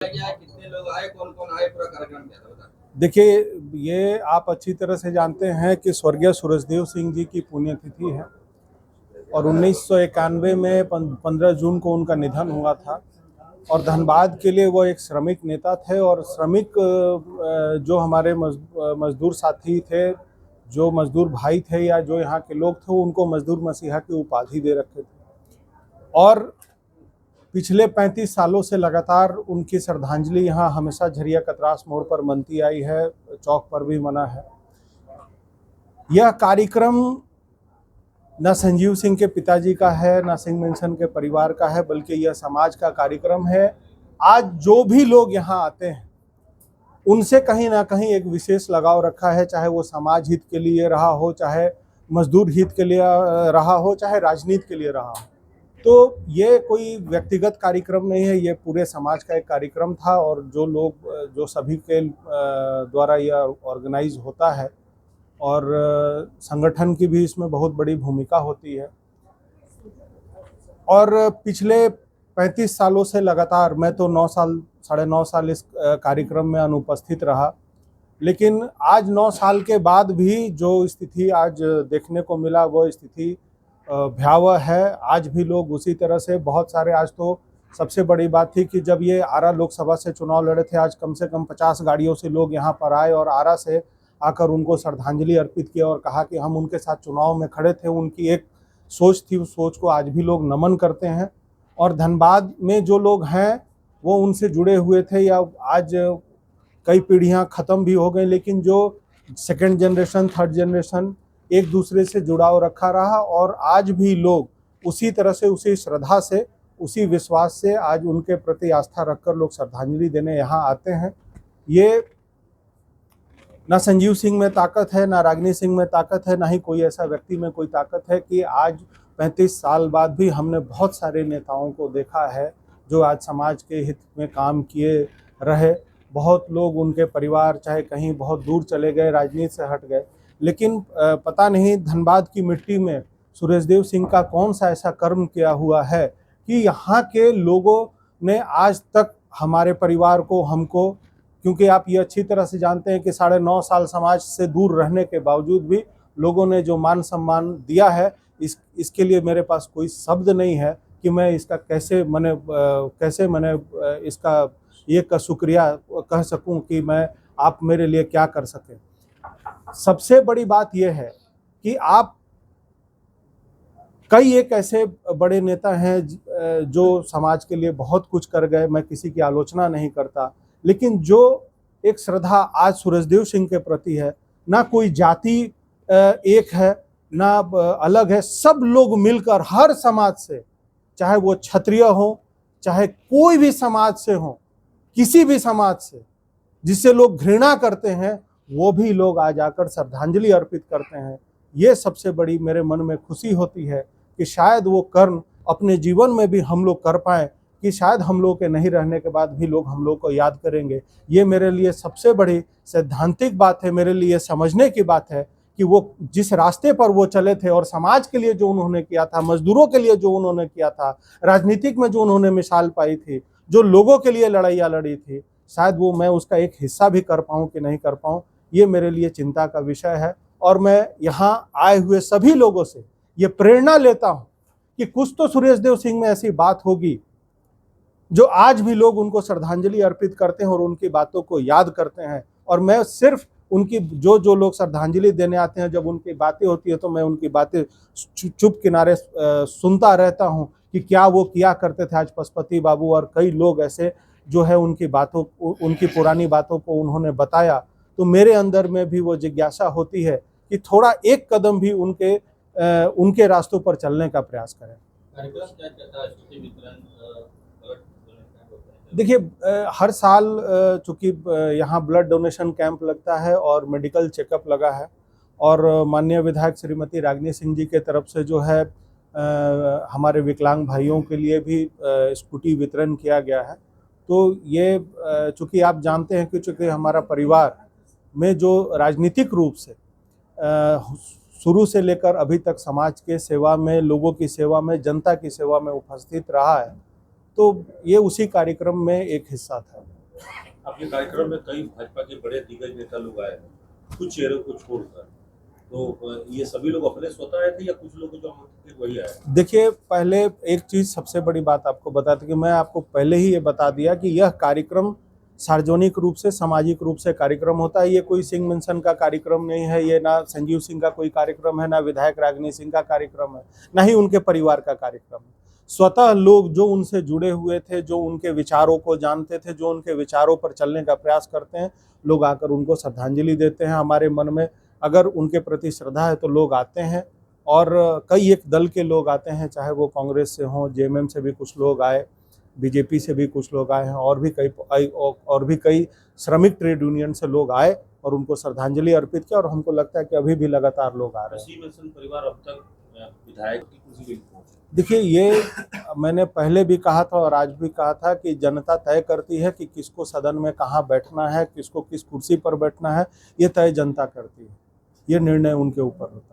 क्या कितने लोग आए, कौन कौन आए, पूरा कार्यक्रम क्या था बता। देखिए, ये आप अच्छी तरह से जानते हैं कि स्वर्गीय सूरजदेव सिंह जी की पुण्यतिथि है और 1991 में 15 जून को उनका निधन हुआ था। और धनबाद के लिए वो एक श्रमिक नेता थे और श्रमिक जो हमारे मजदूर साथी थे, जो मजदूर भाई थे या जो यहाँ के लोग थे, उनको मजदूर मसीहा की उपाधि दे रखे थे। और पिछले 35 सालों से लगातार उनकी श्रद्धांजलि यहाँ हमेशा झरिया कतरास मोड़ पर मनती आई है, चौक पर भी मना है। यह कार्यक्रम न संजीव सिंह के पिताजी का है, न सिंह मेंशन के परिवार का है, बल्कि यह समाज का कार्यक्रम है। आज जो भी लोग यहाँ आते हैं उनसे कहीं ना कहीं एक विशेष लगाव रखा है, चाहे वो समाज हित के लिए रहा हो, चाहे मजदूर हित के लिए रहा हो, चाहे राजनीति के लिए रहा हो। तो ये कोई व्यक्तिगत कार्यक्रम नहीं है, ये पूरे समाज का एक कार्यक्रम था और जो सभी के द्वारा यह ऑर्गेनाइज होता है और संगठन की भी इसमें बहुत बड़ी भूमिका होती है। और पिछले 35 सालों से लगातार, मैं तो 9.5 साल इस कार्यक्रम में अनुपस्थित रहा, लेकिन आज 9 साल के बाद भी जो स्थिति आज देखने को मिला वो स्थिति भयावह है। आज भी लोग उसी तरह से, बहुत सारे, आज तो सबसे बड़ी बात थी कि जब ये आरा लोकसभा से चुनाव लड़े थे, आज कम से कम 50 गाड़ियों से लोग यहाँ पर आए और आरा से आकर उनको श्रद्धांजलि अर्पित किया और कहा कि हम उनके साथ चुनाव में खड़े थे। उनकी एक सोच थी, उस सोच को आज भी लोग नमन करते हैं। और धनबाद में जो लोग हैं वो उनसे जुड़े हुए थे, या आज कई पीढ़ियां ख़त्म भी हो गई, लेकिन जो सेकेंड जनरेशन, थर्ड जनरेशन एक दूसरे से जुड़ाव रखा रहा और आज भी लोग उसी तरह से, उसी श्रद्धा से, उसी विश्वास से आज उनके प्रति आस्था रखकर लोग श्रद्धांजलि देने यहाँ आते हैं। ये ना संजीव सिंह में ताकत है, ना रागिनी सिंह में ताकत है, ना ही कोई ऐसा व्यक्ति में कोई ताकत है कि आज 35 साल बाद भी हमने बहुत सारे नेताओं को देखा है जो आज समाज के हित में काम किए रहे। बहुत लोग, उनके परिवार चाहे कहीं बहुत दूर चले गए, राजनीति से हट गए, लेकिन पता नहीं धनबाद की मिट्टी में सूरजदेव सिंह का कौन सा ऐसा कर्म किया हुआ है कि यहाँ के लोगों ने आज तक हमारे परिवार को, हमको, क्योंकि आप ये अच्छी तरह से जानते हैं कि 9.5 साल समाज से दूर रहने के बावजूद भी लोगों ने जो मान सम्मान दिया है, इसके लिए मेरे पास कोई शब्द नहीं है कि मैं इसका कैसे मैंने इसका ये का शुक्रिया कह सकूं कि मैं, आप मेरे लिए क्या कर सकें। सबसे बड़ी बात यह है कि आप, कई एक ऐसे बड़े नेता हैं जो समाज के लिए बहुत कुछ कर गए, मैं किसी की आलोचना नहीं करता, लेकिन जो एक श्रद्धा आज सूरजदेव सिंह के प्रति है, ना कोई जाति एक है, ना अलग है, सब लोग मिलकर, हर समाज से, चाहे वो क्षत्रिय हो, चाहे कोई भी समाज से हो, किसी भी समाज से जिससे लोग घृणा करते हैं, वो भी लोग आज आकर श्रद्धांजलि अर्पित करते हैं। ये सबसे बड़ी मेरे मन में खुशी होती है कि शायद वो कर्म अपने जीवन में भी हम लोग कर पाएं, कि शायद हम लोग के नहीं रहने के बाद भी लोग हम लोग को याद करेंगे। ये मेरे लिए सबसे बड़ी सैद्धांतिक बात है, मेरे लिए समझने की बात है कि वो जिस रास्ते पर वो चले थे और समाज के लिए जो उन्होंने किया था, मजदूरों के लिए जो उन्होंने किया था, राजनीतिक में जो उन्होंने मिसाल पाई थी, जो लोगों के लिए लड़ाइयाँ लड़ी थी, शायद वो मैं उसका एक हिस्सा भी कर पाऊँ कि नहीं कर पाऊँ, ये मेरे लिए चिंता का विषय है। और मैं यहाँ आए हुए सभी लोगों से ये प्रेरणा लेता हूँ कि कुछ तो सूरजदेव सिंह में ऐसी बात होगी जो आज भी लोग उनको श्रद्धांजलि अर्पित करते हैं और उनकी बातों को याद करते हैं। और मैं सिर्फ उनकी, जो लोग श्रद्धांजलि देने आते हैं, जब उनकी बातें होती है तो मैं उनकी बातें चुप किनारे सुनता रहता हूं कि क्या वो किया करते थे। आज पशुपति बाबू और कई लोग ऐसे जो है उनकी बातों, उनकी पुरानी बातों को उन्होंने बताया, तो मेरे अंदर में भी वो जिज्ञासा होती है कि थोड़ा एक कदम भी उनके रास्तों पर चलने का प्रयास करें। देखिए, हर साल चूँकि यहाँ ब्लड डोनेशन कैंप लगता है और मेडिकल चेकअप लगा है, और माननीय विधायक श्रीमती रागिनी सिंह जी के तरफ से जो है हमारे विकलांग भाइयों के लिए भी स्कूटी वितरण किया गया है। तो ये चूँकि आप जानते हैं कि चूँकि हमारा परिवार में जो राजनीतिक रूप से शुरू से लेकर अभी तक समाज के सेवा में, लोगों की सेवा में, जनता की सेवा में उपस्थित रहा है, तो ये उसी कार्यक्रम में एक हिस्सा था। आपके कार्यक्रम में कई भाजपा के बड़े दिग्गज नेता लोग आए, कुछ चेहरों को छोड़कर, तो ये सभी लोग अपने स्वतः आए थे या कुछ लोग जो आमंत्रित थे वही आए? देखिए, पहले एक चीज़ सबसे बड़ी बात आपको बता दें कि मैं आपको पहले ही ये बता दिया कि यह कार्यक्रम सार्वजनिक रूप से, सामाजिक रूप से कार्यक्रम होता है। ये कोई सिंह मिन्सन का कार्यक्रम नहीं है, ये ना संजीव सिंह का कोई कार्यक्रम है, ना विधायक रागिनी सिंह का कार्यक्रम है, ना ही उनके परिवार का कार्यक्रम है। स्वतः लोग जो उनसे जुड़े हुए थे, जो उनके विचारों को जानते थे, जो उनके विचारों पर चलने का प्रयास करते हैं, लोग आकर उनको श्रद्धांजलि देते हैं। हमारे मन में अगर उनके प्रति श्रद्धा है तो लोग आते हैं, और कई एक दल के लोग आते हैं, चाहे वो कांग्रेस से हों, जेएमएम से भी कुछ लोग आए, बीजेपी से भी कुछ लोग आए हैं, और भी कई श्रमिक ट्रेड यूनियन से लोग आए और उनको श्रद्धांजलि अर्पित किया। और हमको लगता है कि अभी भी लगातार लोग आ रहे हैं। सिंह मिन्सन परिवार अब तक विधायक की कुर्सी पे नहीं पहुंचे। देखिए, ये मैंने पहले भी कहा था और आज भी कहा था कि जनता तय करती है कि किसको सदन में कहाँ बैठना है, किसको किस कुर्सी पर बैठना है, ये तय जनता करती है, ये निर्णय उनके ऊपर होता है।